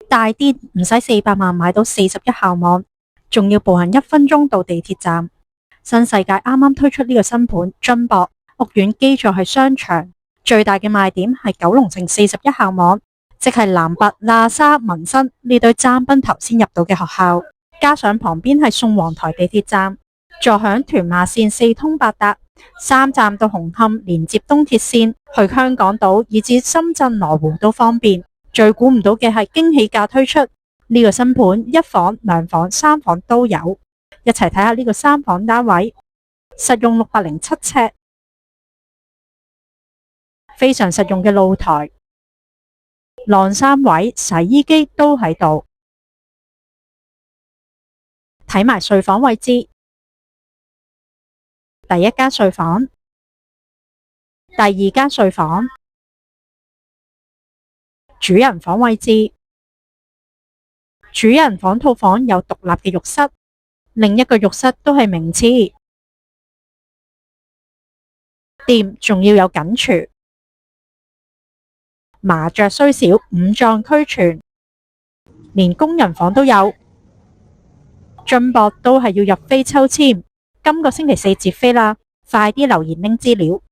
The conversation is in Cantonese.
大啲唔使400萬買到41號網，仲要步行1分鐘到地鐵站。新世界啱啱推出呢個新盤津博，屋苑基座係商場，最大嘅賣點係九龍城41號網，即係南拔、喇沙、民生呢對爭崩頭先入到嘅學校，加上旁邊係宋皇臺地鐵站，坐響屯馬綫4通8達，3站到紅磡連接東鐵綫去香港島以至深圳羅湖都方便。最估唔到嘅係驚喜價推出，呢個新盤1房、2房、3房都有。一齊睇下呢個3房單位，實用607尺，非常實用嘅露台、晾衫位、洗衣機都喺度。睇埋睡房位置，第一間睡房，第二間睡房，主人房位置，主人房套房有獨立嘅浴室，另一個浴室都係名廁，店仲要有緊廚，麻雀雖小，五臟俱全，連工人房都有。津博都係要入飛抽籤，今個星期4截飛啦，快啲留言拎資料。